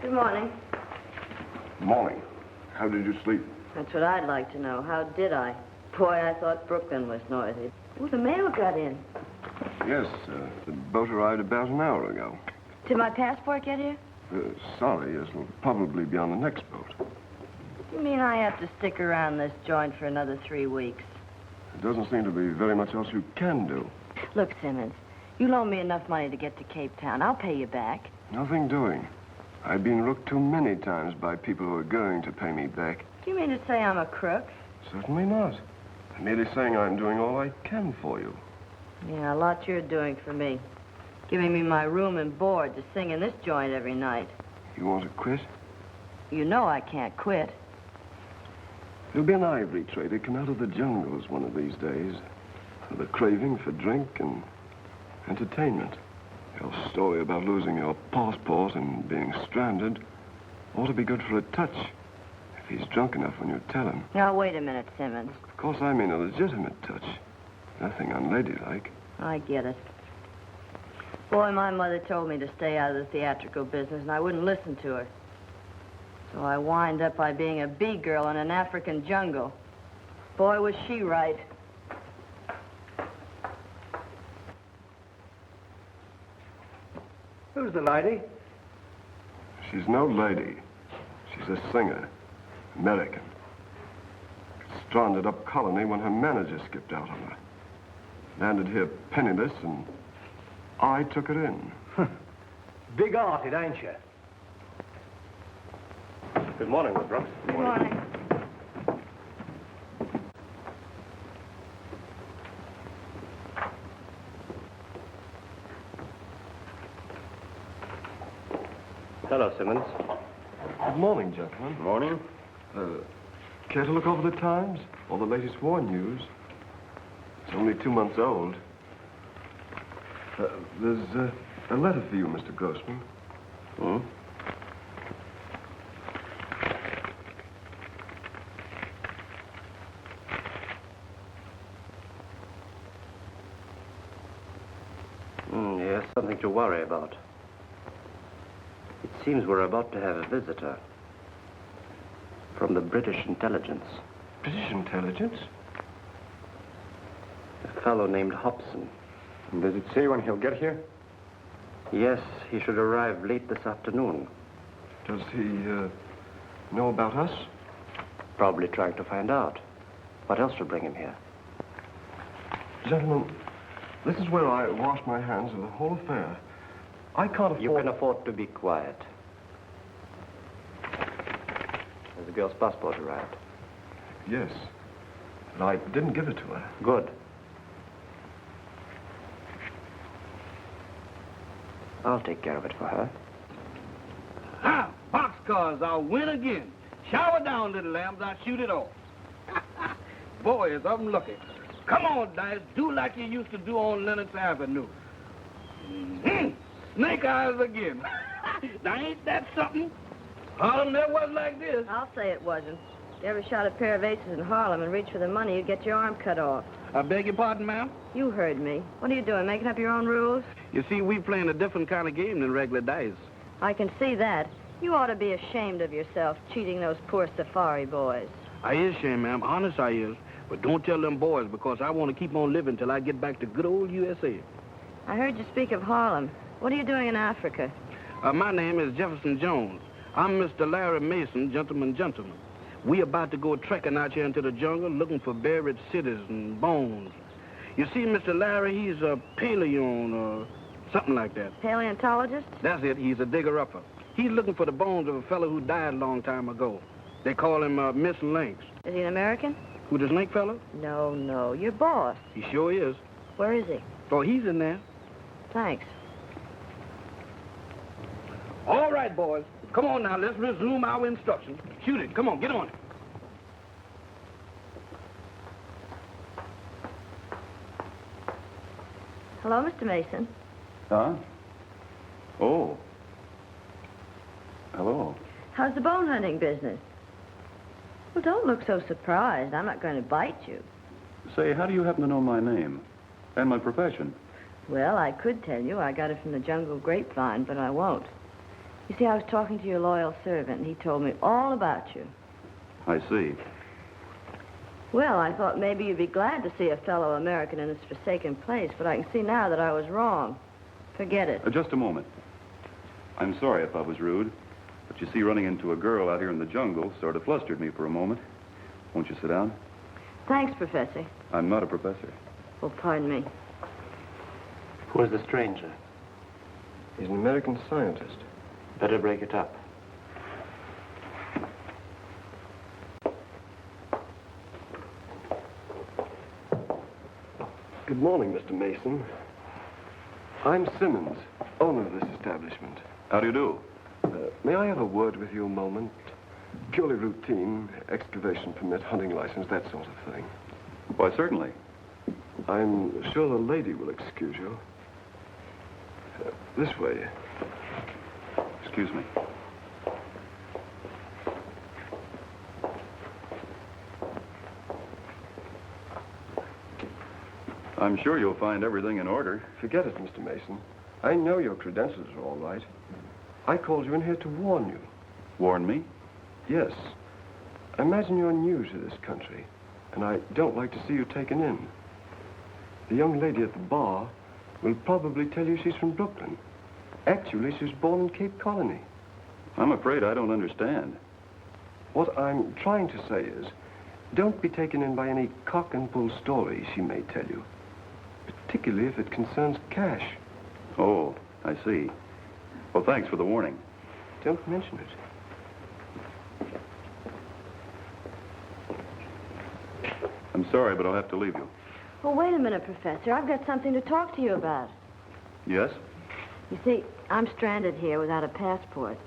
Good morning. Morning. How did you sleep? That's what I'd like to know. How did I? Boy, I thought Brooklyn was noisy. Oh, the mail got in. Yes, the boat arrived about an hour ago. Did my passport get here? Sorry, it'll probably be on the next boat. You mean I have to stick around this joint for another 3 weeks? There doesn't seem to be very much else you can do. Look, Simmons, you loan me enough money to get to Cape Town. I'll pay you back. Nothing doing. I've been rooked too many times by people who are going to pay me back. Do you mean to say I'm a crook? Certainly not. I'm merely saying I'm doing all I can for you. Yeah, a lot you're doing for me. Giving me my room and board to sing in this joint every night. You want to quit? You know I can't quit. There'll be an ivory trader come out of the jungles one of these days with a craving for drink and entertainment. Your story about losing your passport and being stranded ought to be good for a touch if he's drunk enough when you tell him. Now, wait a minute, Simmons. Of course, I mean a legitimate touch. Nothing unladylike. I get it. Boy, my mother told me to stay out of the theatrical business, and I wouldn't listen to her. So I wind up by being a bee girl in an African jungle. Boy, was she right. Who's the lady? She's no lady. She's a singer. American. Stranded up colony when her manager skipped out on her. Landed here penniless, and I took her in. Big-hearted, ain't you? Good morning, Miss Brooks. Good morning. Hello, Simmons. Good morning, gentlemen. Morning. Care to look over the Times? Or the latest war news? It's only 2 months old. There's a letter for you, Mr. Grossman. Hmm? Yes, something to worry about. It seems we're about to have a visitor from the British intelligence. British intelligence? A fellow named Hobson. And does it say when he'll get here? Yes, he should arrive late this afternoon. Does he, know about us? Probably trying to find out. What else would bring him here? Gentlemen, this is where I wash my hands of the whole affair. I can't afford... You can afford to be quiet. Has the girl's passport arrived? Yes. But I didn't give it to her. Good. I'll take care of it for her. Ah, boxcars, I'll win again. Shower down, little lambs, I'll shoot it off. Boy, is I'm lucky. Come on, Dice, do like you used to do on Lenox Avenue. Snake eyes again. Now, ain't that something? Harlem never was like this. I'll say it wasn't. If you ever shot a pair of aces in Harlem and reached for the money, you'd get your arm cut off. I beg your pardon, ma'am? You heard me. What are you doing, making up your own rules? You see, we playing a different kind of game than regular dice. I can see that. You ought to be ashamed of yourself, cheating those poor safari boys. I is ashamed, ma'am. Honest, I is. But don't tell them boys, because I want to keep on living till I get back to good old USA. I heard you speak of Harlem. What are you doing in Africa? My name is Jefferson Jones. I'm Mr. Larry Mason, gentleman. We about to go trekking out here into the jungle looking for buried cities and bones. You see, Mr. Larry, he's a paleon or something like that. Paleontologist? That's it. He's a digger-upper. He's looking for the bones of a fellow who died a long time ago. They call him Miss Lynx. Is he an American? Who, the snake fellow? No, your boss. He sure is. Where is he? Oh, he's in there. Thanks. All right, boys. Come on now, let's resume our instructions. Shoot it. Come on, get on it. Hello, Mr. Mason. Huh? Oh. Hello. How's the bone hunting business? Well, don't look so surprised. I'm not going to bite you. Say, how do you happen to know my name? And my profession? Well, I could tell you. I got it from the jungle grapevine, but I won't. You see, I was talking to your loyal servant, and he told me all about you. I see. Well, I thought maybe you'd be glad to see a fellow American in this forsaken place, but I can see now that I was wrong. Forget it. Just a moment. I'm sorry if I was rude, but you see, running into a girl out here in the jungle sort of flustered me for a moment. Won't you sit down? Thanks, Professor. I'm not a professor. Oh, pardon me. Who is the stranger? He's an American scientist. Better break it up. Good morning, Mr. Mason. I'm Simmons, owner of this establishment. How do you do? May I have a word with you a moment? Purely routine, excavation permit, hunting license, that sort of thing. Why, certainly. I'm sure the lady will excuse you. This way. Excuse me. I'm sure you'll find everything in order. Forget it, Mr. Mason. I know your credentials are all right. I called you in here to warn you. Warn me? Yes. I imagine you're new to this country, and I don't like to see you taken in. The young lady at the bar will probably tell you she's from Brooklyn. Actually, she was born in Cape Colony. I'm afraid I don't understand. What I'm trying to say is, don't be taken in by any cock and bull story she may tell you, particularly if it concerns cash. Oh, I see. Well, thanks for the warning. Don't mention it. I'm sorry, but I'll have to leave you. Well, wait a minute, Professor. I've got something to talk to you about. Yes? You see, I'm stranded here without a passport.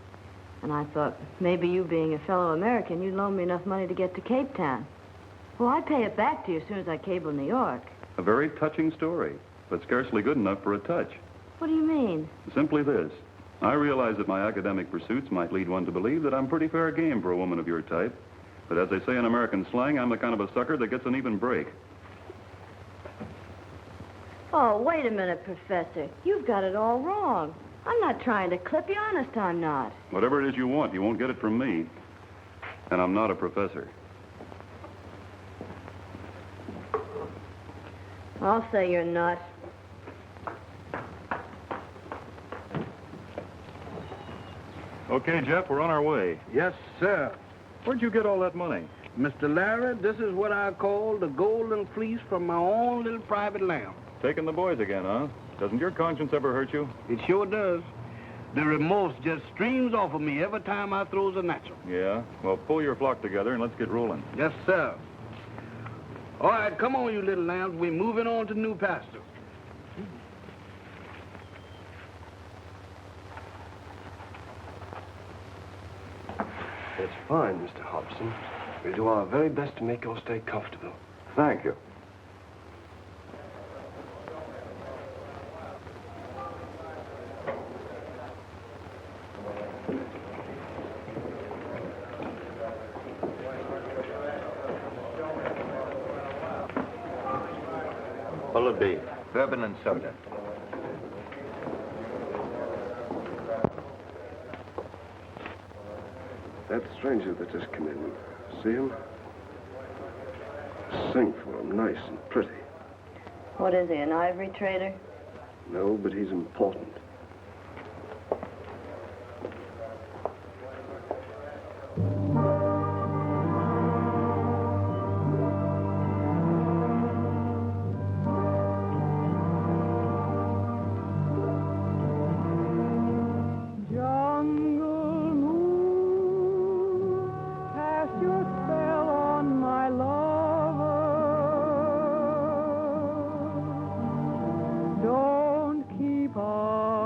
And I thought, maybe you being a fellow American, you'd loan me enough money to get to Cape Town. Well, I'd pay it back to you as soon as I cable New York. A very touching story, but scarcely good enough for a touch. What do you mean? Simply this. I realize that my academic pursuits might lead one to believe that I'm pretty fair game for a woman of your type. But as they say in American slang, I'm the kind of a sucker that gets an even break. Oh, wait a minute, Professor. You've got it all wrong. I'm not trying to clip you. Honest, I'm not. Whatever it is you want, you won't get it from me. And I'm not a professor. I'll say you're not. Okay, Jeff, we're on our way. Yes, sir. Where'd you get all that money? Mr. Larry, this is what I call the golden fleece from my own little private lamb. Taking the boys again, huh? Doesn't your conscience ever hurt you? It sure does. The remorse just streams off of me every time I throws a natural. Yeah? Well, pull your flock together and let's get rolling. Yes, sir. All right, come on, you little lambs. We're moving on to new pasture. It's fine, Mr. Hobson. We'll do our very best to make your stay comfortable. Thank you. What'll it be? Bourbon and soda. That stranger that just come in, see him? Sing for him, nice and pretty. What is he, an ivory trader? No, but he's important. Don't keep on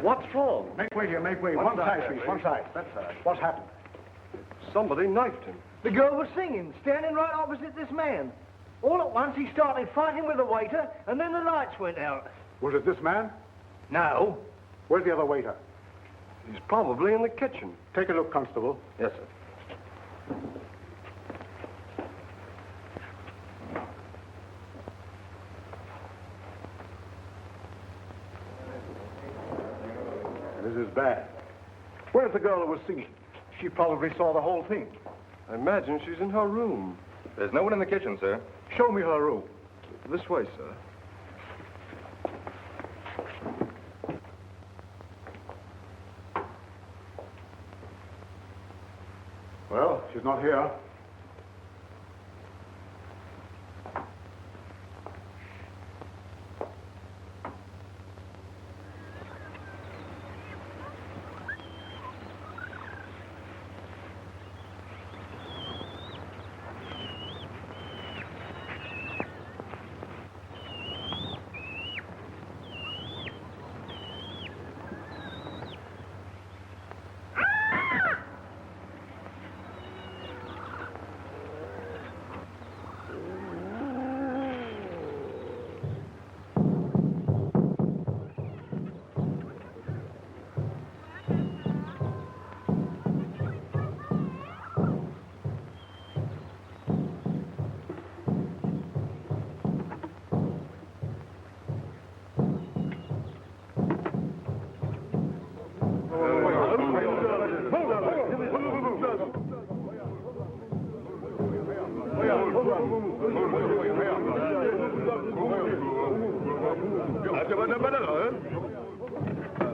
What's wrong? Make way here, make way. One side, please, one side. That side. What's happened? Somebody knifed him. The girl was singing, standing right opposite this man. All at once, he started fighting with the waiter, and then the lights went out. Was it this man? No. Where's the other waiter? He's probably in the kitchen. Take a look, Constable. Yes, sir. This is bad. Where's the girl who was singing? She probably saw the whole thing. I imagine she's in her room. There's no one in the kitchen, sir. Show me her room. This way, sir. Well, she's not here.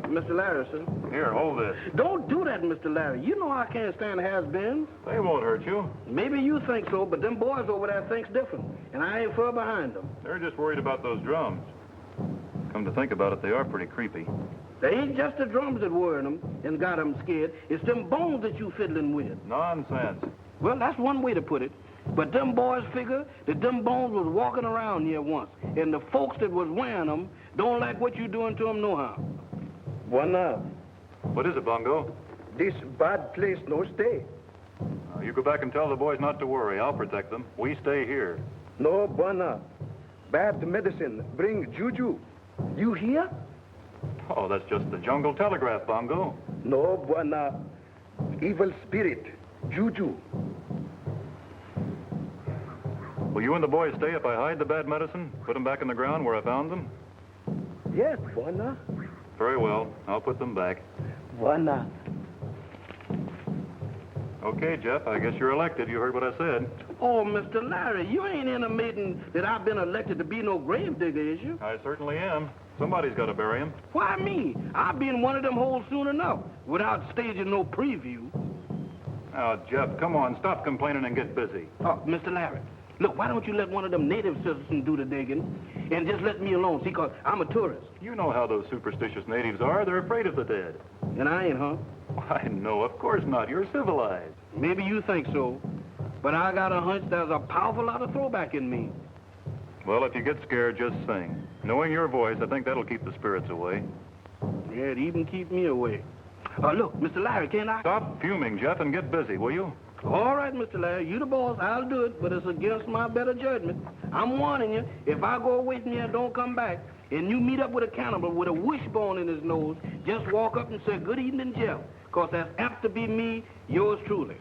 Mr. Larry, sir. Here, hold this. Don't do that, Mr. Larry. You know I can't stand has-beens. They won't hurt you. Maybe you think so, but them boys over there thinks different, and I ain't far behind them. They're just worried about those drums. Come to think about it, they are pretty creepy. They ain't just the drums that worry them and got them scared. It's them bones that you fiddling with. Nonsense. Well, that's one way to put it. But them boys figure that them bones was walking around here once, and the folks that was wearing them don't like what you doing to them no how. Buona, What is it, Bongo? this bad place no stay. You go back and tell the boys not to worry. I'll protect them. We stay here. No, buona. Bad medicine bring juju. You hear? Oh, that's just the jungle telegraph, Bongo. No, buona. Evil spirit, juju. Will you and the boys stay if I hide the bad medicine? Put them back in the ground where I found them? Yes, buona. Very well. I'll put them back. Buona. Okay, Jeff, I guess you're elected. You heard what I said. Oh, Mr. Larry, you ain't intimating that I've been elected to be no grave digger, is you? I certainly am. Somebody's got to bury him. Why me? I'll be in one of them holes soon enough, without staging no preview. Now, Jeff, come on. Stop complaining and get busy. Oh, Mr. Larry, look, why don't you let one of them native citizens do the digging and just let me alone, see, because I'm a tourist. You know how those superstitious natives are. They're afraid of the dead. And I ain't, huh? I know, of course not. You're civilized. Maybe you think so, but I got a hunch there's a powerful lot of throwback in me. Well, if you get scared, just sing. Knowing your voice, I think that'll keep the spirits away. Yeah, it even keep me away. Look, Mr. Larry, can't I? Stop fuming, Jeff, and get busy, will you? All right, Mr. Larry, you the boss. I'll do it, but it's against my better judgment. I'm warning you, if I go away from here and don't come back, and you meet up with a cannibal with a wishbone in his nose, just walk up and say, "Good evening, Jeff," because that's apt to be me, yours truly.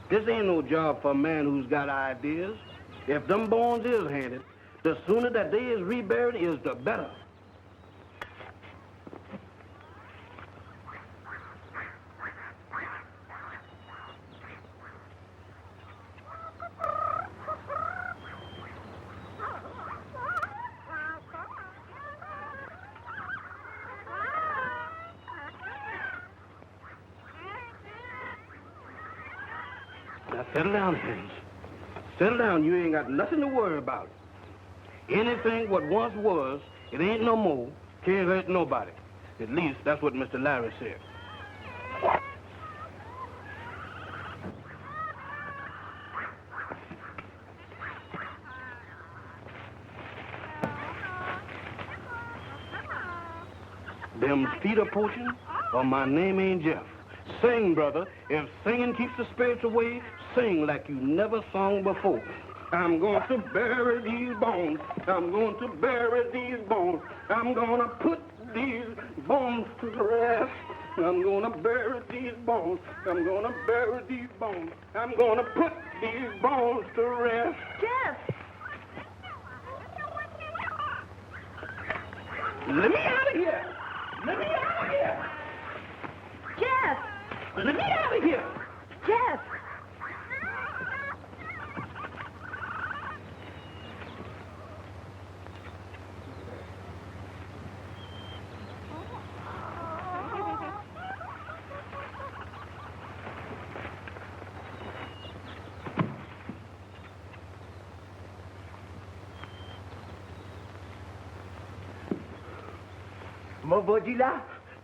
This ain't no job for a man who's got ideas. If them bones is handed, the sooner that they is reburied is the better. Now, settle down, Hayes. Settle down. You ain't got nothing to worry about. Anything what once was, it ain't no more. Can't hurt nobody. At least, that's what Mr. Larry said. Them feet are poaching, or my name ain't Jeff. Sing, brother. If singing keeps the spirits away, sing like you never sung before. I'm going to bury these bones. I'm going to bury these bones. I'm going to put these bones to rest. I'm going to bury these bones. I'm going to bury these bones. I'm going to put these bones to rest. Jeff! Let me out of here! Let me out of here! Jeff! Let me out of here! Jeff!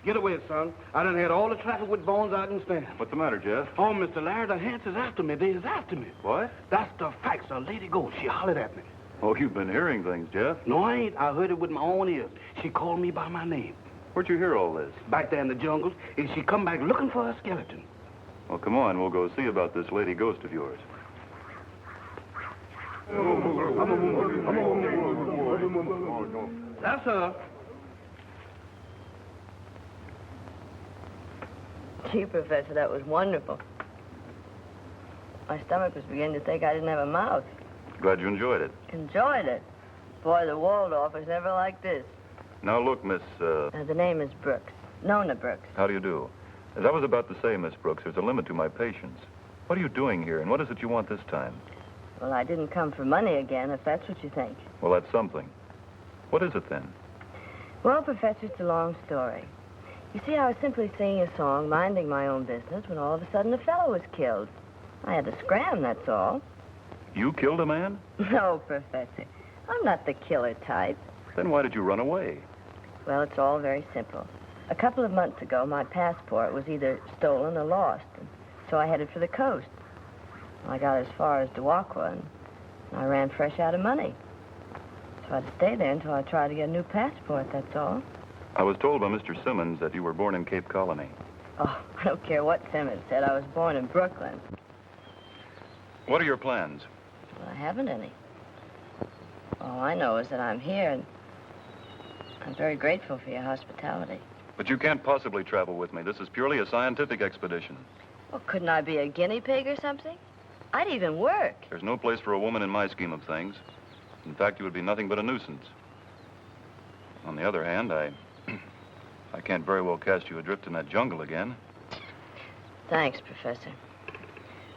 Get away, son. I done had all the traffic with bones I can stand. What's the matter, Jeff? Oh, Mr. Larry, the hands is after me. They is after me. What? That's the facts. A lady ghost. She hollered at me. Oh, you've been hearing things, Jeff. No, I ain't. I heard it with my own ears. She called me by my name. Where'd you hear all this? Back there in the jungles, and she come back looking for a skeleton. Well, come on. We'll go see about this lady ghost of yours. That's her. Gee, Professor, that was wonderful. My stomach was beginning to think I didn't have a mouth. Glad you enjoyed it. Enjoyed it. Boy, the Waldorf was never like this. Now, look, Miss, The name is Brooks. Nona Brooks. how do you do? As I was about to say, Miss Brooks, there's a limit to my patience. What are you doing here, and what is it you want this time? Well, I didn't come for money again, if that's what you think. Well, that's something. What is it, then? Well, Professor, it's a long story. You see, I was simply singing a song, minding my own business, when all of a sudden a fellow was killed. I had to scram, that's all. You killed a man? No, Professor. I'm not the killer type. Then why did you run away? Well, it's all very simple. A couple of months ago, my passport was either stolen or lost, and so I headed for the coast. I got as far as Duakwa, and I ran fresh out of money. So I had to stay there until I tried to get a new passport, that's all. I was told by Mr. Simmons that you were born in Cape Colony. Oh, I don't care what Simmons said. I was born in Brooklyn. What are your plans? Well, I haven't any. All I know is that I'm here, and I'm very grateful for your hospitality. But you can't possibly travel with me. This is purely a scientific expedition. Well, couldn't I be a guinea pig or something? I'd even work. There's no place for a woman in my scheme of things. In fact, you would be nothing but a nuisance. On the other hand, I can't very well cast you adrift in that jungle again. Thanks, Professor.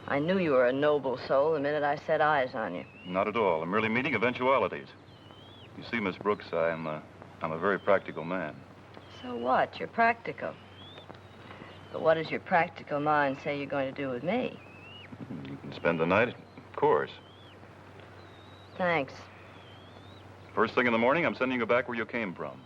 I knew you were a noble soul the minute I set eyes on you. Not at all. I'm merely meeting eventualities. You see, Miss Brooks, I'm a very practical man. So what? You're practical. But what does your practical mind say you're going to do with me? You can spend the night, of course. Thanks. First thing in the morning, I'm sending you back where you came from.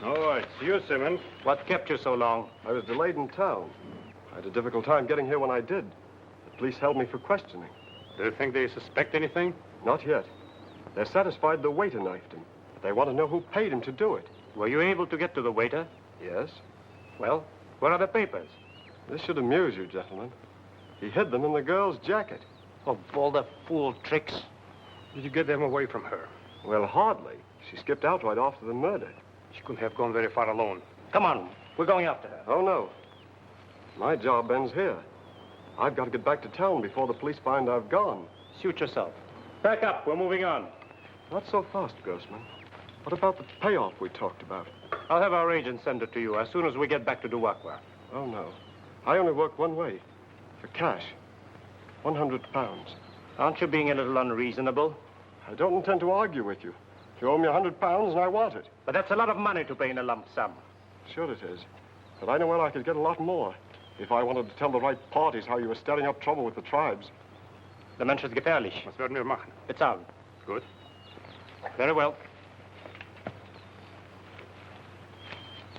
All right, see you, Simmons. What kept you so long? I was delayed in town. I had a difficult time getting here when I did. The police held me for questioning. Do you think they suspect anything? Not yet. They're satisfied the waiter knifed him. But they want to know who paid him to do it. Were you able to get to the waiter? Yes. Well, where are the papers? This should amuse you, gentlemen. He hid them in the girl's jacket. Of all the fool tricks. Did you get them away from her? Well, hardly. She skipped out right after the murder. She couldn't have gone very far alone. Come on, we're going after her. Oh, no. My job ends here. I've got to get back to town before the police find I've gone. Suit yourself. Back up, we're moving on. Not so fast, Grossman. What about the payoff we talked about? I'll have our agent send it to you as soon as we get back to Duakwa. Oh, no. I only work one way. For cash. 100 pounds. Aren't you being a little unreasonable? I don't intend to argue with you. You owe me £100 and I want it. But that's a lot of money to pay in a lump sum. Sure it is. But I know where I could get a lot more if I wanted to tell the right parties how you were stirring up trouble with the tribes. Der Mensch ist gefährlich. Was werden wir machen? Bezahlen. Gut. Very well.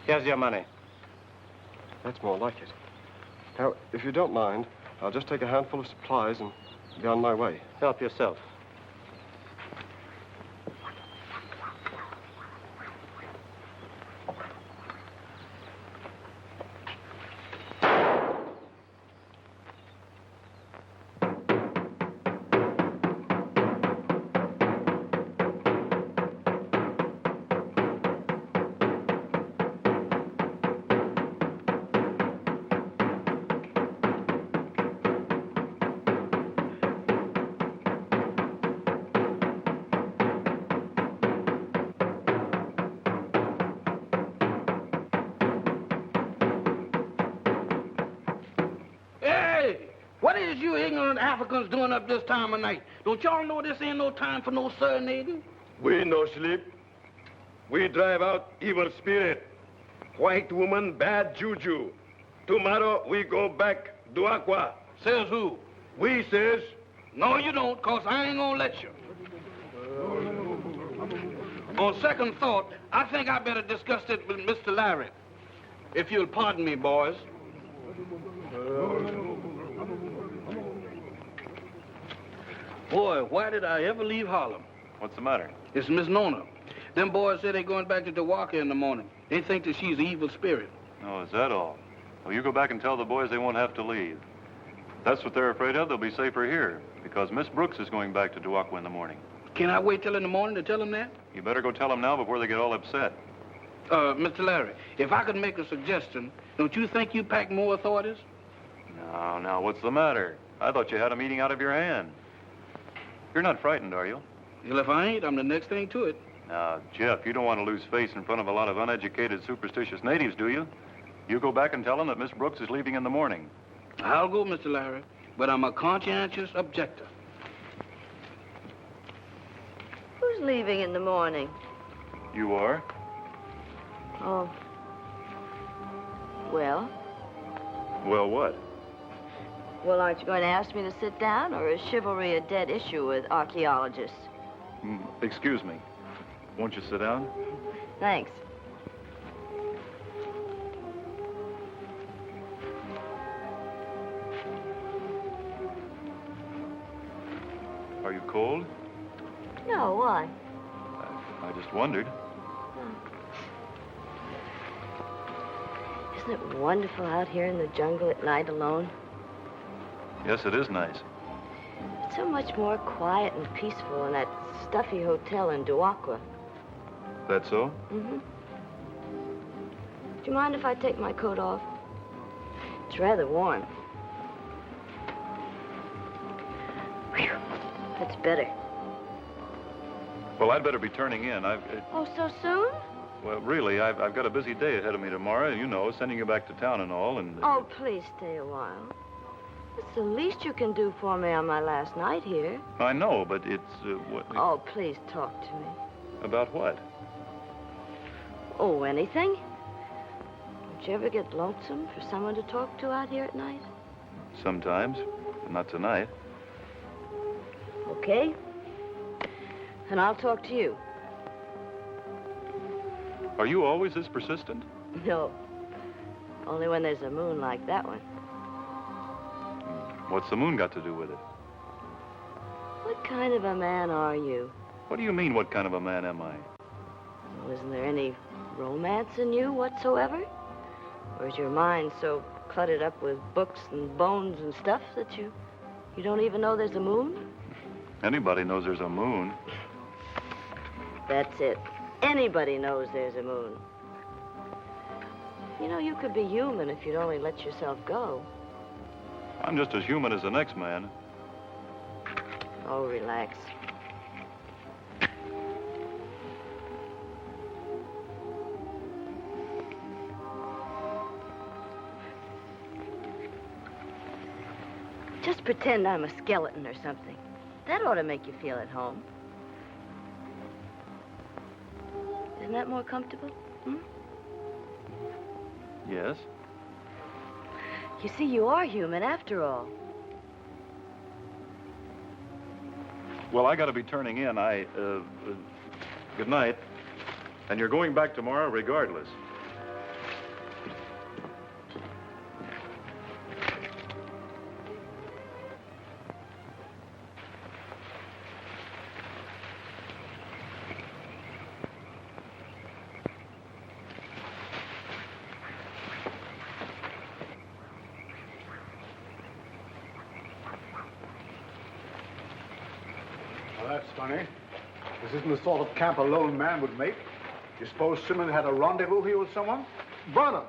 Here's your money. That's more like it. Now, if you don't mind, I'll just take a handful of supplies and be on my way. Help yourself. What is you ignorant Africans doing up this time of night? Don't y'all know this ain't no time for no serenading? We no sleep. We drive out evil spirit. White woman, bad juju. Tomorrow we go back Duakwa. Says who? We says. No, you don't, cause I ain't gonna let you. On second thought, I think I better discuss it with Mr. Larry. If you'll pardon me, boys. Boy, why did I ever leave Harlem? What's the matter? It's Miss Nona. Them boys say they're going back to Duakwa in the morning. They think that she's an evil spirit. Oh, is that all? Well, you go back and tell the boys they won't have to leave. If that's what they're afraid of, they'll be safer here, because Miss Brooks is going back to Duakwa in the morning. Can I wait till in the morning to tell them that? You better go tell them now before they get all upset. Mr. Larry, if I could make a suggestion, don't you think you pack more authorities? Now, what's the matter? I thought you had them eating out of your hand. You're not frightened, are you? Well, if I ain't, I'm the next thing to it. Now, Jeff, you don't want to lose face in front of a lot of uneducated, superstitious natives, do you? You go back and tell them that Miss Brooks is leaving in the morning. I'll go, Mr. Larry, but I'm a conscientious objector. Who's leaving in the morning? You are? Oh. Well? Well, what? Well, aren't you going to ask me to sit down, or is chivalry a dead issue with archaeologists? Excuse me. Won't you sit down? Thanks. Are you cold? No, why? I just wondered. Isn't it wonderful out here in the jungle at night alone? Yes, it is nice. It's so much more quiet and peaceful in that stuffy hotel in Duakwa. That so? Mm-hmm. Do you mind if I take my coat off? It's rather warm. Whew. That's better. Well, I'd better be turning in. Oh, so soon? Well, really, I've got a busy day ahead of me tomorrow, you know, sending you back to town and all, and... Oh, please stay a while. It's the least you can do for me on my last night here. I know, but it's, what... Oh, please talk to me. About what? Oh, anything. Don't you ever get lonesome for someone to talk to out here at night? Sometimes. Not tonight. Okay. And I'll talk to you. Are you always this persistent? No. Only when there's a moon like that one. What's the moon got to do with it? What kind of a man are you? What do you mean, what kind of a man am I? Well, isn't there any romance in you whatsoever? Or is your mind so cluttered up with books and bones and stuff that you don't even know there's a moon? Anybody knows there's a moon. That's it. Anybody knows there's a moon. You know, you could be human if you'd only let yourself go. I'm just as human as the next man. Oh, relax. Just pretend I'm a skeleton or something. That ought to make you feel at home. Isn't that more comfortable? Hmm? Yes? You see, you are human after all. Well, I got to be turning in. Good night. And you're going back tomorrow regardless. Well, that's funny. This isn't the sort of camp a lone man would make. You suppose Simmons had a rendezvous here with someone? Water!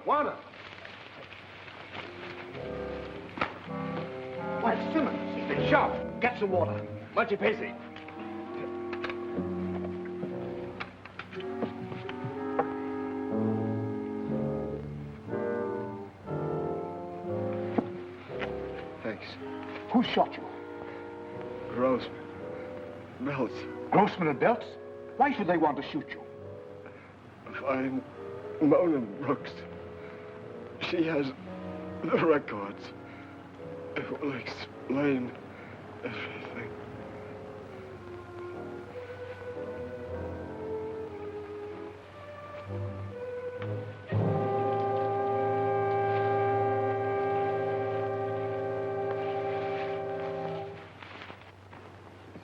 Why, it's Simmons. He's been shot. Get some water. Much pacey. Thanks. Who shot you? Grossman. Belts. Grossman and Belts? Why should they want to shoot you? Find Mona Brooks. She has the records. It will explain everything.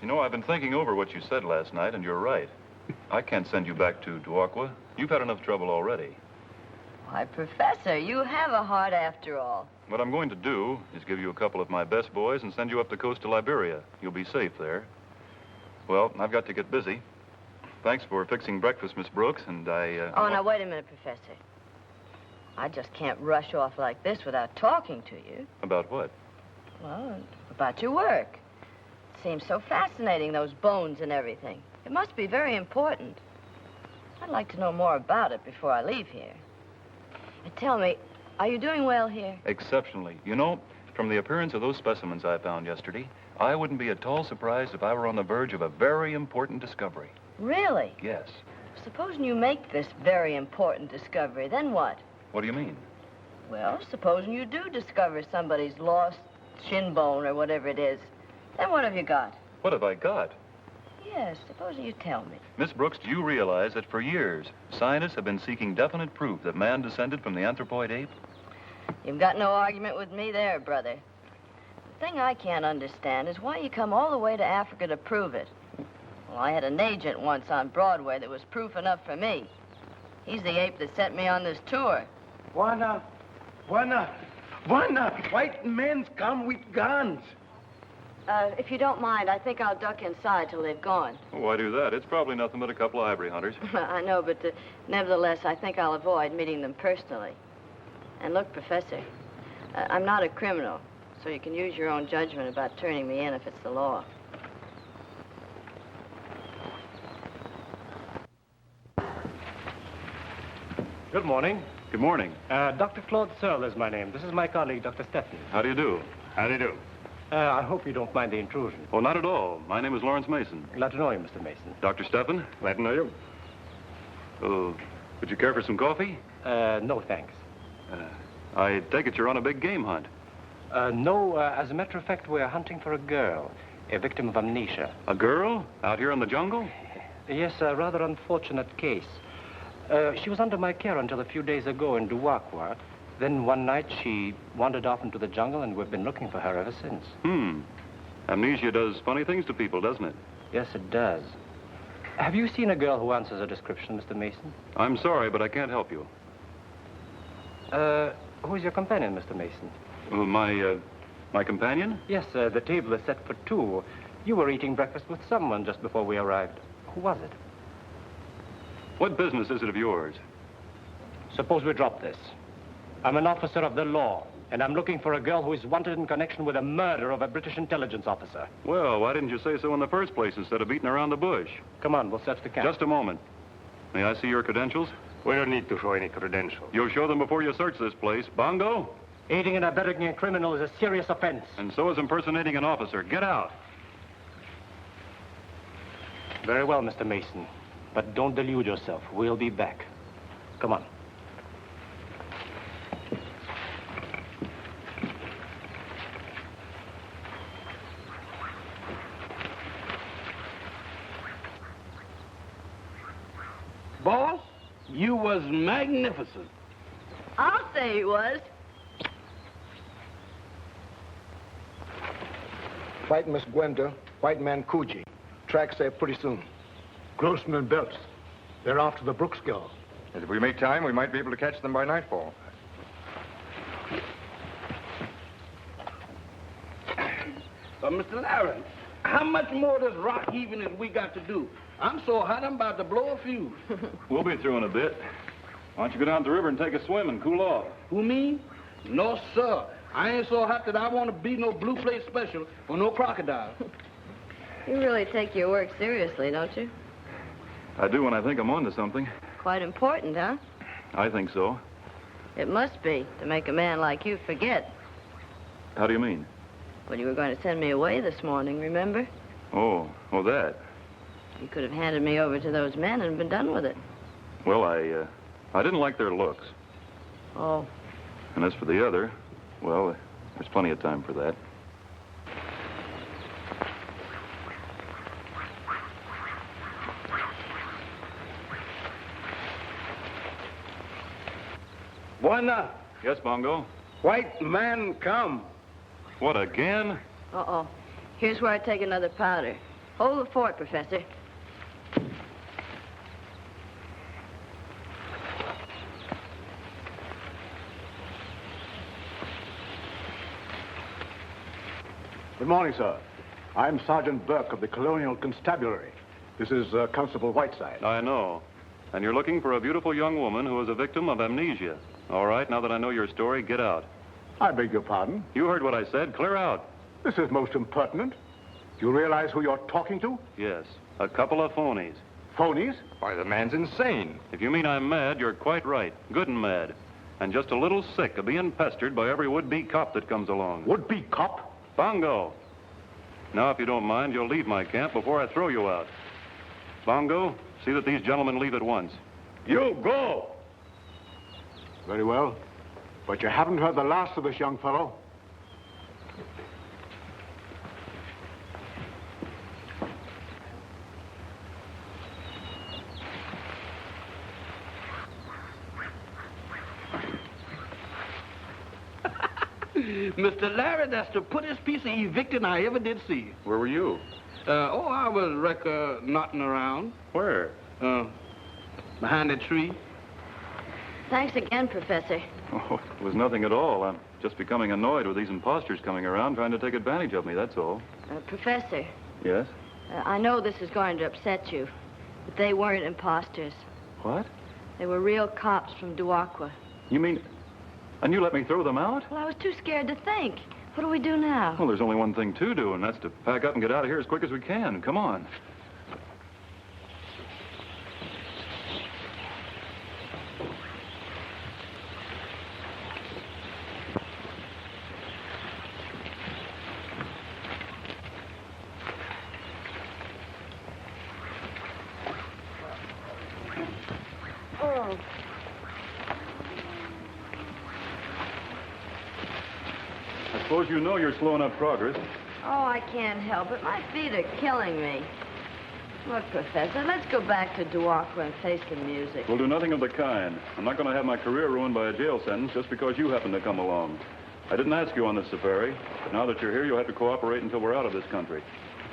You know, I've been thinking over what you said last night, and you're right. I can't send you back to Duakwa. You've had enough trouble already. Why, Professor, you have a heart after all. What I'm going to do is give you a couple of my best boys and send you up the coast to Liberia. You'll be safe there. Well, I've got to get busy. Thanks for fixing breakfast, Miss Brooks, and now, wait a minute, Professor. I just can't rush off like this without talking to you. About what? Well, about your work. It seems so fascinating, those bones and everything. It must be very important. I'd like to know more about it before I leave here. And tell me, are you doing well here? Exceptionally. You know, from the appearance of those specimens I found yesterday, I wouldn't be at all surprised if I were on the verge of a very important discovery. Really? Yes. Supposing you make this very important discovery, then what? What do you mean? Well, supposing you do discover somebody's lost shin bone or whatever it is, then what have you got? What have I got? Yes, supposing you tell me. Miss Brooks, do you realize that for years, scientists have been seeking definite proof that man descended from the anthropoid ape? You've got no argument with me there, brother. The thing I can't understand is why you come all the way to Africa to prove it. Well, I had an agent once on Broadway that was proof enough for me. He's the ape that sent me on this tour. Why not? Why not? Why not? White men come with guns. If you don't mind, I think I'll duck inside till they've gone. Oh, why do that? It's probably nothing but a couple of ivory hunters. I know, but nevertheless, I think I'll avoid meeting them personally. And look, Professor, I'm not a criminal, so you can use your own judgment about turning me in if it's the law. Good morning. Good morning. Dr. Claude Searle is my name. This is my colleague, Dr. Stepney. How do you do? How do you do? I hope you don't mind the intrusion. Oh, not at all. My name is Lawrence Mason. Glad to know you, Mr. Mason. Dr. Steffen? Glad to know you. Oh, would you care for some coffee? No, thanks. I take it you're on a big game hunt. No, as a matter of fact, we're hunting for a girl, a victim of amnesia. A girl? Out here in the jungle? Yes, a rather unfortunate case. She was under my care until a few days ago in Duakwa. Then one night she wandered off into the jungle, and we've been looking for her ever since. Amnesia does funny things to people, doesn't it? Yes, it does. Have you seen a girl who answers a description, Mr. Mason? I'm sorry, but I can't help you. Who's your companion, Mr. Mason? My companion? Yes, the table is set for two. You were eating breakfast with someone just before we arrived. Who was it? What business is it of yours? Suppose we drop this. I'm an officer of the law, and I'm looking for a girl who is wanted in connection with the murder of a British intelligence officer. Well, why didn't you say so in the first place instead of beating around the bush? Come on, we'll search the camp. Just a moment. May I see your credentials? We don't need to show any credentials. You'll show them before you search this place. Bongo? Aiding and abetting a criminal is a serious offense. And so is impersonating an officer. Get out. Very well, Mr. Mason. But don't delude yourself. We'll be back. Come on. Boss, you was magnificent. I'll say he was. Fight Miss Gwenda, white man Coogee. Track say pretty soon. Grossman and Belts. They're after the Brooks girl. And if we make time, we might be able to catch them by nightfall. Mr. Larry, how much more of this rock heaving has we got to do? I'm so hot, I'm about to blow a fuse. We'll be through in a bit. Why don't you go down to the river and take a swim and cool off? Who, me? No, sir. I ain't so hot that I want to be no blue plate special for no crocodile. You really take your work seriously, don't you? I do when I think I'm onto something. Quite important, huh? I think so. It must be, to make a man like you forget. How do you mean? Well, you were going to send me away this morning, remember? Oh, that. You could have handed me over to those men and been done with it. Well, I didn't like their looks. Oh. And as for the other, well, there's plenty of time for that. Buena. Yes, Bongo? White man come. What, again? Uh-oh. Here's where I take another powder. Hold the fort, Professor. Good morning, sir. I'm Sergeant Burke of the Colonial Constabulary. This is Constable Whiteside. I know. And you're looking for a beautiful young woman who is a victim of amnesia. All right, now that I know your story, get out. I beg your pardon? You heard what I said. Clear out. This is most impertinent. Do you realize who you're talking to? Yes, a couple of phonies. Phonies? Why, the man's insane. If you mean I'm mad, you're quite right. Good and mad. And just a little sick of being pestered by every would-be cop that comes along. Would-be cop? Bongo. Now, if you don't mind, you'll leave my camp before I throw you out. Bongo, see that these gentlemen leave at once. You go! Very well. But you haven't heard the last of this young fellow. Mr. Larry, that's the prettiest piece of evicting I ever did see. Where were you? I was knotting around. Where? Behind a tree. Thanks again, Professor. Oh, it was nothing at all. I'm just becoming annoyed with these imposters coming around trying to take advantage of me, that's all. Professor. Yes? I know this is going to upset you, but they weren't imposters. What? They were real cops from Duakwa. You mean... And you let me throw them out? Well, I was too scared to think. What do we do now? Well, there's only one thing to do, and that's to pack up and get out of here as quick as we can. Come on. Oh. I suppose you know you're slowing up progress. Oh, I can't help it. My feet are killing me. Look, Professor, let's go back to Duakwa and face the music. We'll do nothing of the kind. I'm not going to have my career ruined by a jail sentence just because you happen to come along. I didn't ask you on this safari, but now that you're here, you'll have to cooperate until we're out of this country.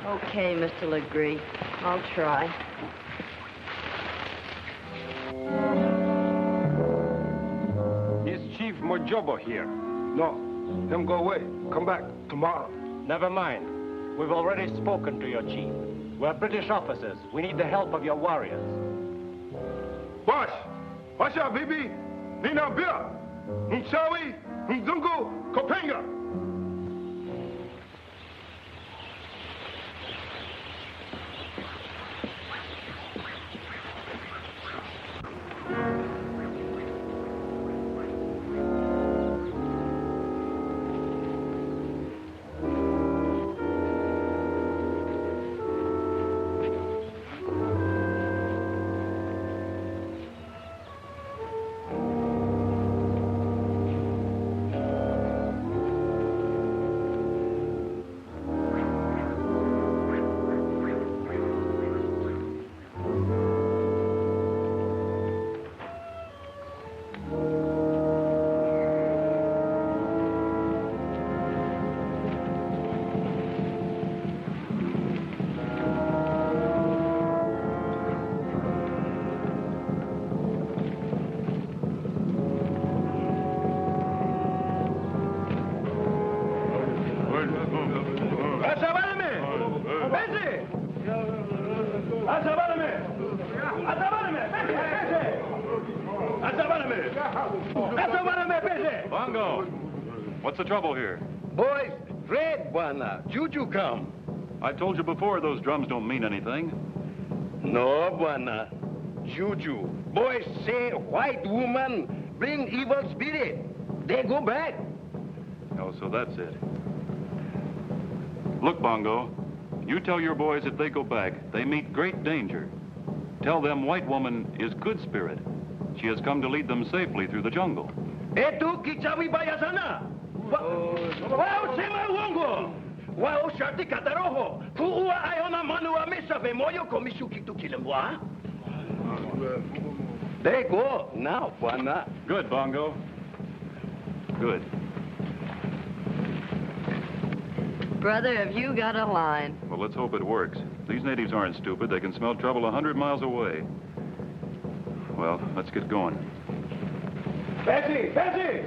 Okay, Mr. Legree. I'll try. Is Chief Mojobo here? No, him go away. Come back tomorrow. Never mind. We've already spoken to your chief. We're British officers. We need the help of your warriors. Bosh! Washa, bibi! Nina Bia! Mchawi! Mzungu! Kopenga! Bongo, what's the trouble here? Boys, Fred, Buana. Juju come. I told you before those drums don't mean anything. No, Buana. Juju. Boys say white woman bring evil spirit. They go back. Oh, so that's it. Look, Bongo, you tell your boys if they go back, they meet great danger. Tell them white woman is good spirit. She has come to lead them safely through the jungle. Etu kichawi bayasana. Wow, sema wongo. Wow, shati kataroho. Kuua ayona manua mesa vemoyo komishuki tu kilembwa. They go now, Buana. Good, Bongo. Good. Brother, have you got a line? Well, let's hope it works. These natives aren't stupid. They can smell trouble 100 miles away. Well, let's get going. Bessie! Bessie!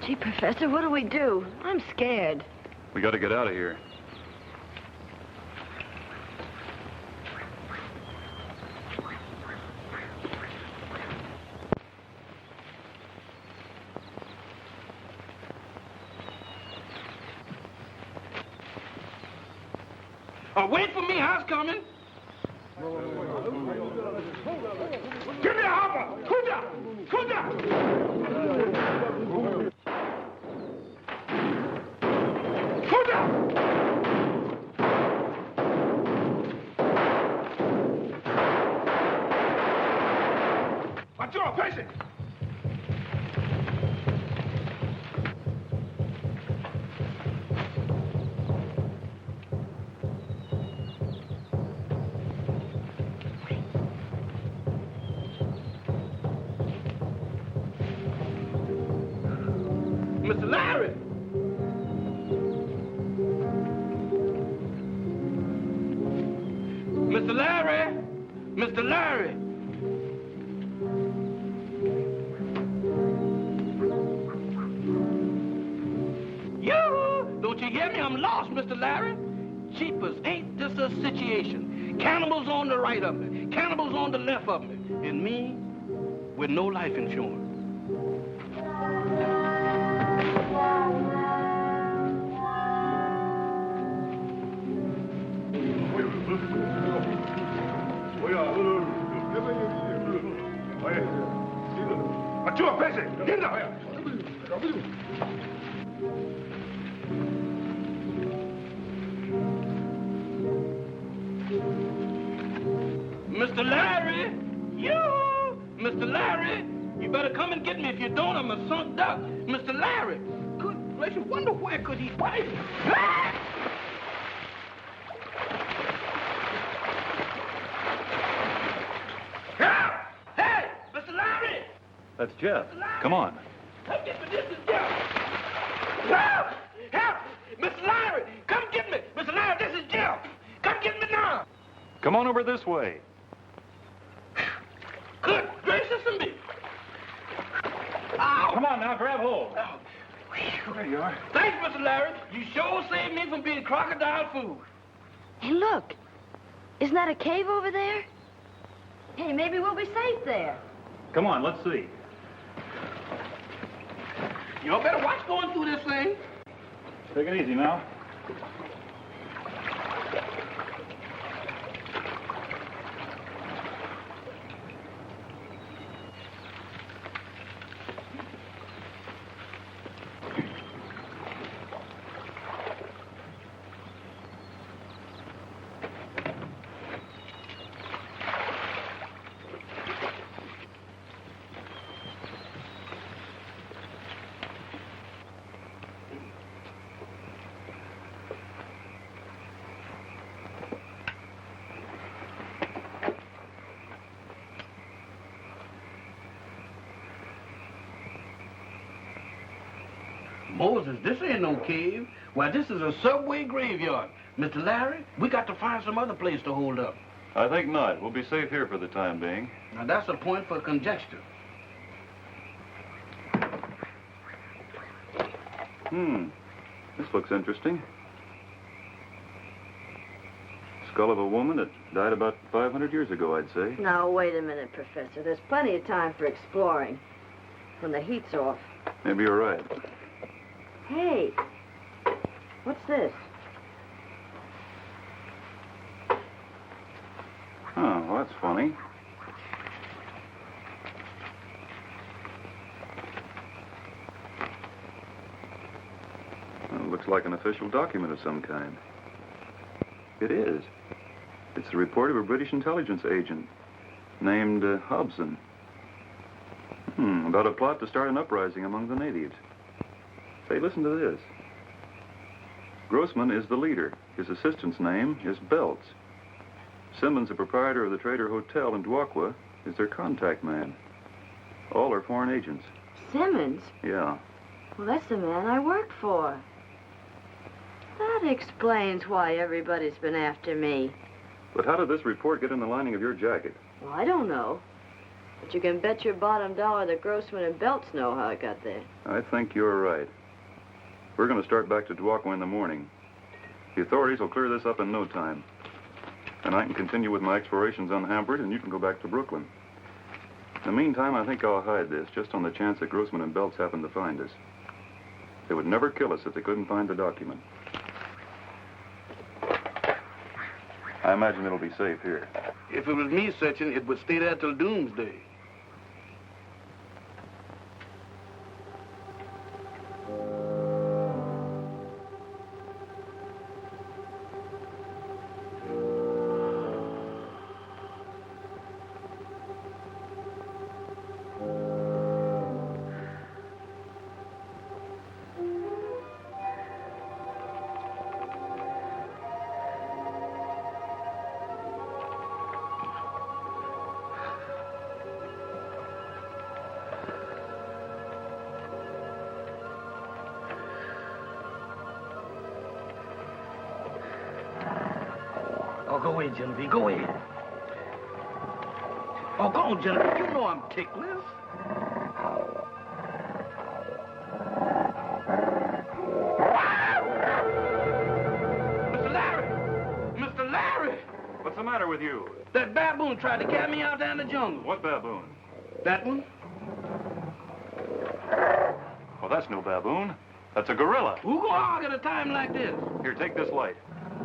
Gee, Professor, what do we do? I'm scared. We got to get out of here. Wait for me, house coming. Give me a hopper. Kuda! Kuda! Kuda! Watch your face it. Mr. Larry! Mr. Larry! Mr. Larry! Yoo-hoo! Don't you hear me? I'm lost, Mr. Larry. Jeepers, ain't this a situation? Cannibals on the right of me, cannibals on the left of me, and me with no life insurance. Mr. Larry! You! Mr. Larry! You better come and get me. If you don't, I'm a sunk duck. Mr. Larry! Good gracious, wonder where could he fight? Help! Hey! Mr. Larry! That's Jeff. Come on. Come get me. This is Jeff. Help! Help! Mr. Larry! Come get me. Mr. Larry, this is Jeff. Come get me now. Come on over this way. Good now, grab hold. There you are. Thanks, Mr. Larry. You sure saved me from being crocodile food. Hey, look. Isn't that a cave over there? Hey, maybe we'll be safe there. Come on, let's see. Y'all better watch going through this thing. Take it easy now. Moses, this ain't no cave. Why, this is a subway graveyard. Mr. Larry, we got to find some other place to hold up. I think not. We'll be safe here for the time being. Now, that's a point for conjecture. This looks interesting. Skull of a woman that died about 500 years ago, I'd say. Now, wait a minute, Professor. There's plenty of time for exploring when the heat's off. Maybe you're right. Hey, what's this? Oh, well, that's funny. Well, it looks like an official document of some kind. It is. It's the report of a British intelligence agent named Hobson. About a plot to start an uprising among the natives. Say, listen to this. Grossman is the leader. His assistant's name is Belts. Simmons, the proprietor of the Trader Hotel in Duakwa, is their contact man. All are foreign agents. Simmons? Yeah. Well, that's the man I work for. That explains why everybody's been after me. But how did this report get in the lining of your jacket? Well, I don't know. But you can bet your bottom dollar that Grossman and Belts know how it got there. I think you're right. We're going to start back to Duakwa in the morning. The authorities will clear this up in no time. And I can continue with my explorations unhampered, and you can go back to Brooklyn. In the meantime, I think I'll hide this, just on the chance that Grossman and Belts happen to find us. They would never kill us if they couldn't find the document. I imagine it'll be safe here. If it was me searching, it would stay there till doomsday. Oh, go ahead, Genevieve. Go ahead. Oh, go on, Genevieve. You know I'm ticklish. Mr. Larry! Mr. Larry! What's the matter with you? That baboon tried to carry me out there in the jungle. What baboon? That one? Well, that's no baboon. That's a gorilla. Who gonna argue at a time like this? Here, take this light.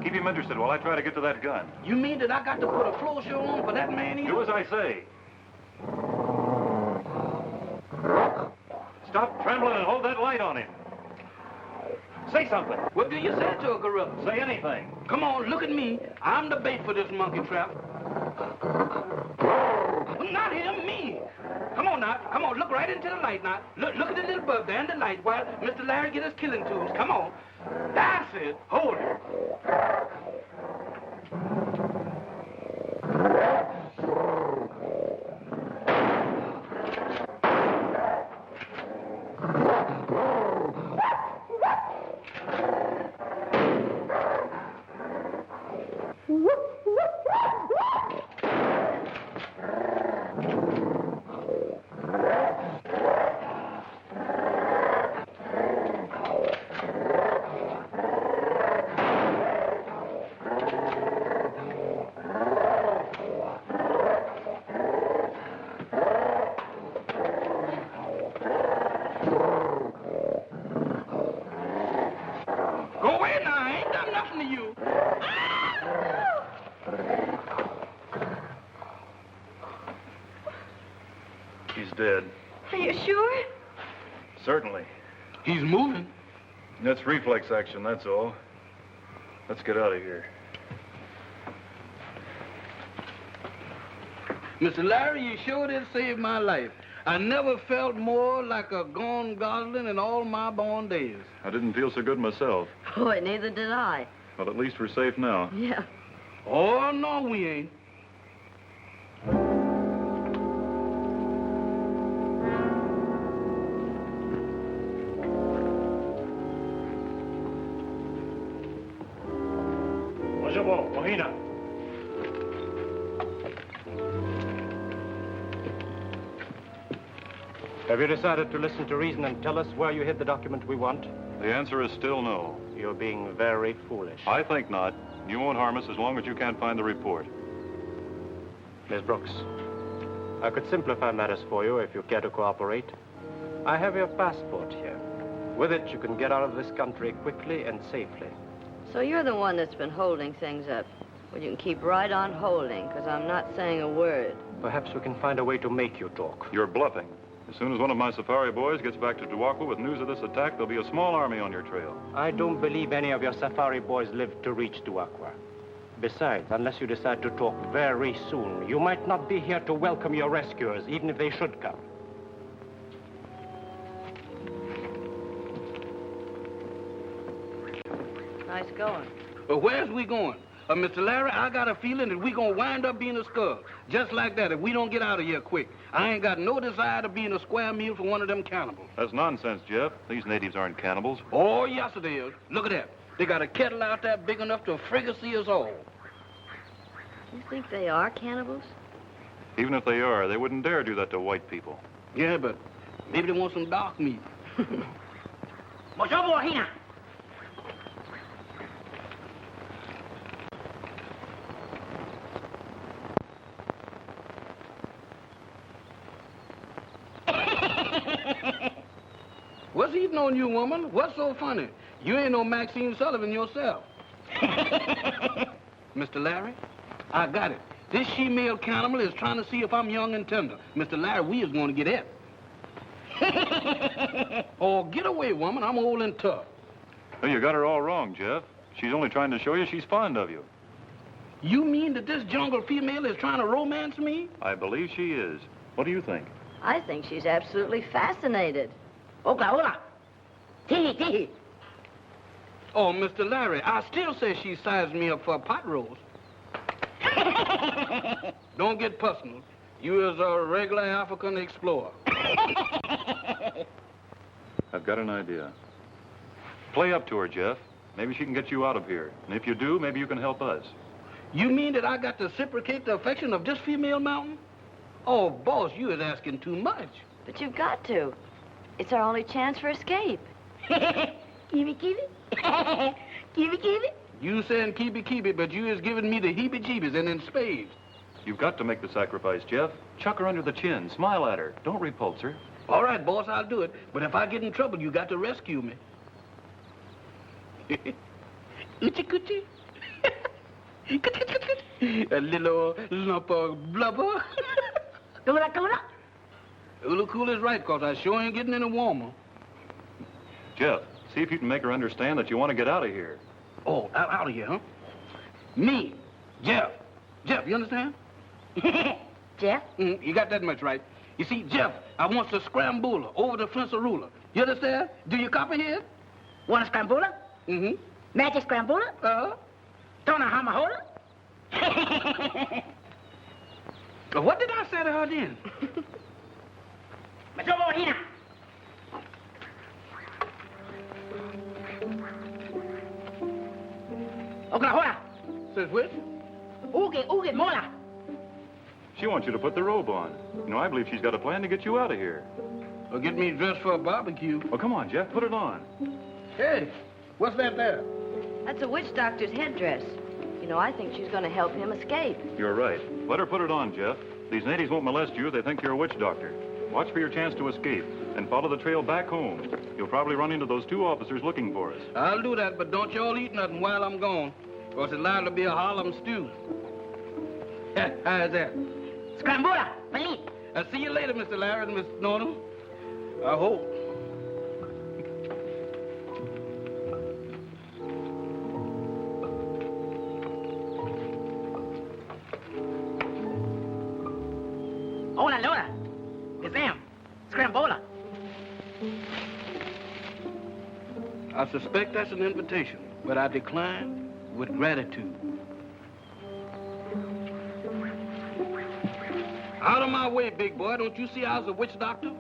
Keep him interested while I try to get to that gun. You mean that I got to put a floor show on for that man here? Do as I say. Stop trembling and hold that light on him. Say something. What do you say to a gorilla? Say anything. Come on, look at me. I'm the bait for this monkey trap. Not him, me. Come on now. Come on, look right into the light now. Look at the little bug there in the light while Mr. Larry get his killing tools. Come on. That's it. Hold it. He's dead. Are you sure? Certainly. He's moving. That's reflex action, that's all. Let's get out of here. Mr. Larry, you sure did save my life. I never felt more like a gone gosling in all my born days. I didn't feel so good myself. Boy, neither did I. But at least we're safe now. Yeah. Oh, no, we ain't. Have you decided to listen to reason and tell us where you hid the document we want? The answer is still no. You're being very foolish. I think not. You won't harm us as long as you can't find the report. Miss Brooks, I could simplify matters for you if you care to cooperate. I have your passport here. With it, you can get out of this country quickly and safely. So you're the one that's been holding things up. Well, you can keep right on holding, because I'm not saying a word. Perhaps we can find a way to make you talk. You're bluffing. As soon as one of my safari boys gets back to Duakwa with news of this attack, there'll be a small army on your trail. I don't believe any of your safari boys live to reach Duakwa. Besides, unless you decide to talk very soon, you might not be here to welcome your rescuers, even if they should come. Nice going. But where's we going? Mr. Larry, I got a feeling that we're going to wind up being a skug. Just like that, if we don't get out of here quick. I ain't got no desire to be in a square meal for one of them cannibals. That's nonsense, Jeff. These natives aren't cannibals. Oh, yes, it is. Look at that. They got a kettle out there big enough to fricassee us all. You think they are cannibals? Even if they are, they wouldn't dare do that to white people. Yeah, but maybe they want some dark meat. What's eating on you, woman? What's so funny? You ain't no Maxine Sullivan yourself. Mr. Larry, I got it. This she-male cannibal is trying to see if I'm young and tender. Mr. Larry, we is going to get it. Oh, get away, woman. I'm old and tough. Well, you got her all wrong, Jeff. She's only trying to show you she's fond of you. You mean that this jungle female is trying to romance me? I believe she is. What do you think? I think she's absolutely fascinated. Hola. Tee. Oh, Mr. Larry, I still say she sized me up for a pot roast. Don't get personal. You is a regular African explorer. I've got an idea. Play up to her, Jeff. Maybe she can get you out of here. And if you do, maybe you can help us. You mean that I got to reciprocate the affection of this female mountain? Oh, boss, you is asking too much. But you've got to. It's our only chance for escape. Keep it. You saying keep it, but you is giving me the heebie-jeebies and in spades. You've got to make the sacrifice, Jeff. Chuck her under the chin. Smile at her. Don't repulse her. All right, boss, I'll do it. But if I get in trouble, you got to rescue me. Oochie-coochie. A little lump of blubber. Ulu cool is right, because I sure ain't getting any warmer. Jeff, see if you can make her understand that you want to get out of here. Oh, out of here, huh? Me, Jeff. Jeff, you understand? Jeff? You got that much right. You see, Jeff, I want to scramble over the fence ruler. You understand? Do you copy here? Want a scrambuler? Mm-hmm. Magic scrambuler? Tona hamahola? What did I say to her then? Majobo hina. Oklahoma. Says which? Uge, mola. She wants you to put the robe on. You know, I believe she's got a plan to get you out of here. Or get me dressed for a barbecue. Oh, come on, Jeff, put it on. Hey, what's that there? That's a witch doctor's headdress. You know, I think she's going to help him escape. You're right. Let her put it on, Jeff. These natives won't molest you if they think you're a witch doctor. Watch for your chance to escape, and follow the trail back home. You'll probably run into those two officers looking for us. I'll do that, but don't y'all eat nothing while I'm gone, or it's liable to be a Harlem stew. How's that? Scrambula, Malik. I'll see you later, Mr. Larry and Miss Norton. I hope. Hola, Laura. It's them. Scrambola. I suspect that's an invitation, but I decline with gratitude. Out of my way, big boy. Don't you see I was a witch doctor?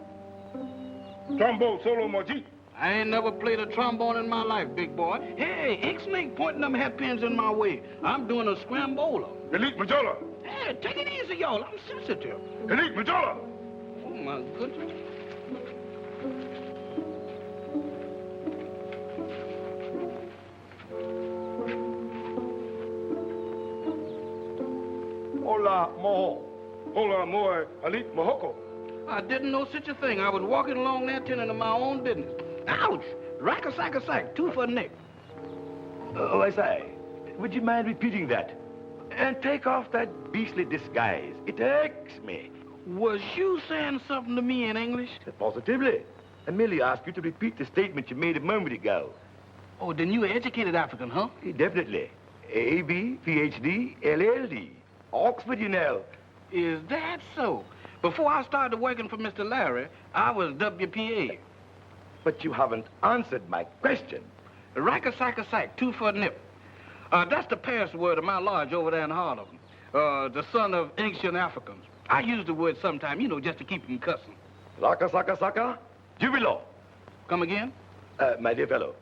Trombone solo moji. I ain't never played a trombone in my life, big boy. Hey, Ixnay pointing them hairpins in my way. I'm doing a scrambola. Elite Majola. Hey, take it easy, y'all. I'm sensitive. Elite Majola. Oh, my goodness. Hola, moho. Hola, moe. Elite Mohoko. I didn't know such a thing. I was walking along there tending to my own business. Ouch! Rack-a-sack-a-sack, 2 for a nick. Oh, I say, would you mind repeating that? And take off that beastly disguise. It irks me. Was you saying something to me in English? Positively. I merely asked you to repeat the statement you made a moment ago. Oh, then you an educated African, huh? Definitely. A.B., Ph.D., LL.D. Oxford, you know. Is that so? Before I started working for Mr. Larry, I was WPA. But you haven't answered my question. Rack-a-sack-a-sack, 2 for a nip. That's the password of my lodge over there in Harlem. The son of ancient Africans. I use the word sometime, you know, just to keep them cussing. Raka-saka-saka, jubilo. Come again? My dear fellow,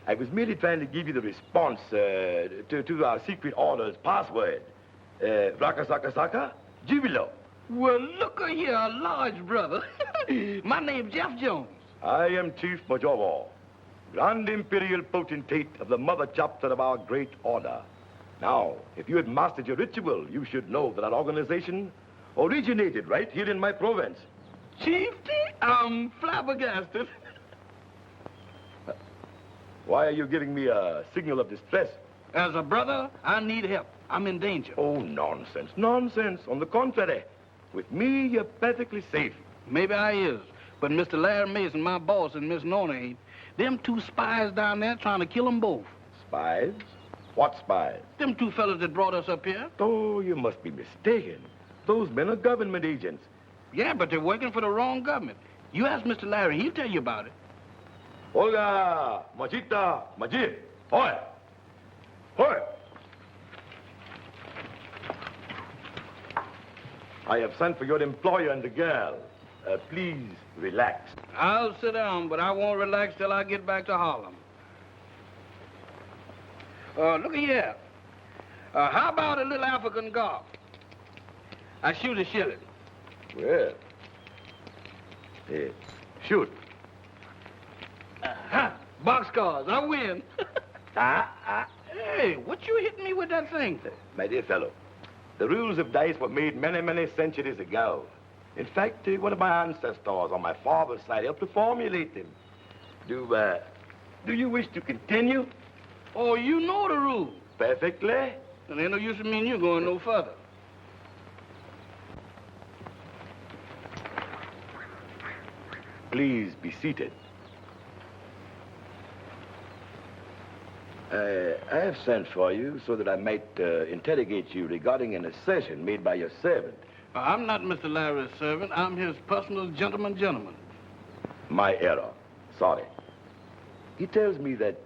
I was merely trying to give you the response to our secret order's password. Raka-saka-saka, jubilo. Well, look here, large brother. My name's Jeff Jones. I am Chief Majobo, Grand Imperial Potentate of the mother chapter of our great order. Now, if you had mastered your ritual, you should know that our organization originated right here in my province. Chiefty, I'm flabbergasted. Why are you giving me a signal of distress? As a brother, I need help. I'm in danger. Oh, nonsense, nonsense. On the contrary, with me, you're perfectly safe. Maybe I is, but Mr. Larry Mason, my boss, and Miss Nona ain't. Them 2 spies down there trying to kill them both. Spies? What spies? Them 2 fellas that brought us up here. Oh, you must be mistaken. Those men are government agents. Yeah, but they're working for the wrong government. You ask Mr. Larry, he'll tell you about it. Olga, Majita, Majid, hoy! Hoy! I have sent for your employer and the girl. Please relax. I'll sit down, but I won't relax till I get back to Harlem. Look here. How about a little African golf? I shoot a shilling. Well, shoot. Boxcars, I win. Hey, what you hitting me with that thing? My dear fellow, the rules of dice were made many, many centuries ago. In fact, one of my ancestors on my father's side helped to formulate them. Do you wish to continue? Oh, you know the rules. Perfectly. And ain't no use in me and you going no further. Please be seated. I have sent for you so that I might interrogate you regarding an assertion made by your servant. I'm not Mr. Larry's servant. I'm his personal gentleman. My error. Sorry. He tells me that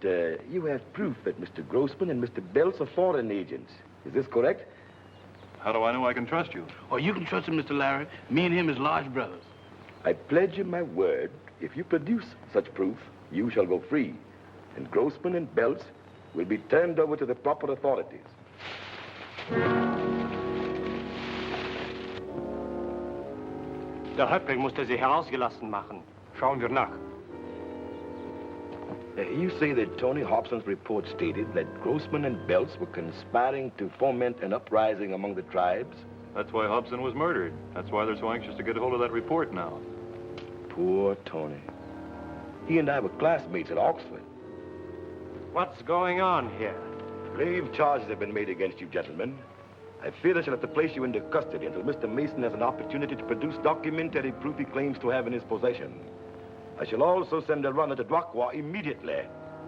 you have proof that Mr. Grossman and Mr. Belts are foreign agents. Is this correct? How do I know I can trust you? Oh, you can trust him, Mr. Larry. Me and him is large brothers. I pledge you my word, if you produce such proof, you shall go free. And Grossman and Belts will be turned over to the proper authorities. Der Häuptling musste sie herausgelassen machen. Schauen wir nach. You say that Tony Hobson's report stated that Grossman and Belts were conspiring to foment an uprising among the tribes? That's why Hobson was murdered. That's why they're so anxious to get a hold of that report now. Poor Tony. He and I were classmates at Oxford. What's going on here? Grave charges have been made against you, gentlemen. I fear I shall have to place you into custody until Mr. Mason has an opportunity to produce documentary proof he claims to have in his possession. I shall also send a runner to Duakwa immediately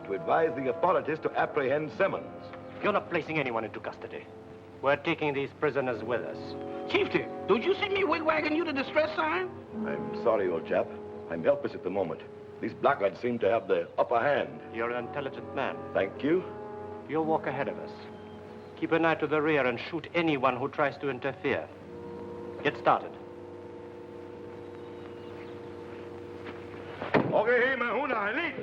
to advise the authorities to apprehend Simmons. You're not placing anyone into custody. We're taking these prisoners with us. Chieftain, don't you see me wigwagging you the distress sign? I'm sorry, old chap. I'm helpless at the moment. These blackguards seem to have the upper hand. You're an intelligent man. Thank you. You'll walk ahead of us. Keep an eye to the rear and shoot anyone who tries to interfere. Get started. Okay, hey, Mahuna, Arline.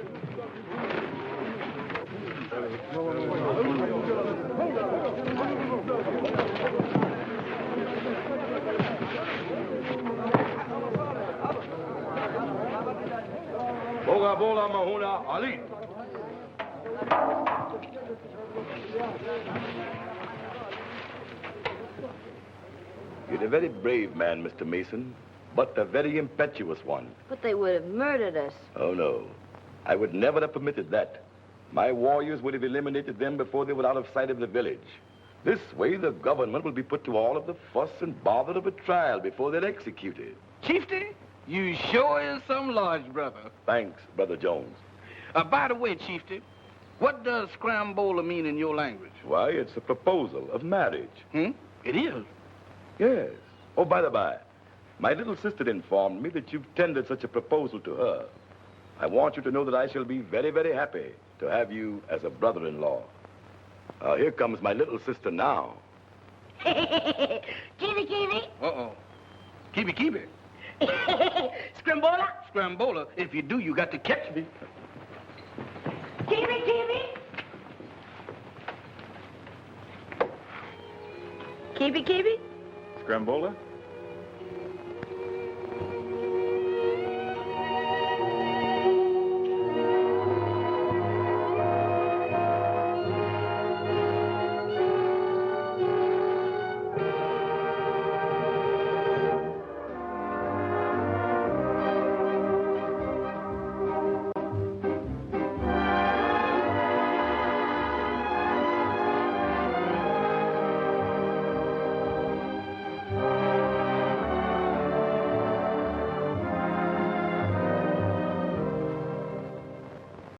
Boga bola Mahuna, Arline. You're a very brave man, Mr. Mason, but a very impetuous one. But they would have murdered us. Oh, no. I would never have permitted that. My warriors would have eliminated them before they were out of sight of the village. This way, the government will be put to all of the fuss and bother of a trial before they're executed. Chieftain, you sure is some large brother. Thanks, Brother Jones. By the way, Chieftain, what does scrambola mean in your language? Why, it's a proposal of marriage. It is? Yes. Oh, by the by, my little sister informed me that you've tendered such a proposal to her. I want you to know that I shall be very, very happy to have you as a brother-in-law. Here comes my little sister now. Kiwi, kiwi. Uh-oh. Kiwi. Scrambola. Scrambola. If you do, you got to catch me. Kiwi, kiwi. Kiwi, kiwi? Scrambola?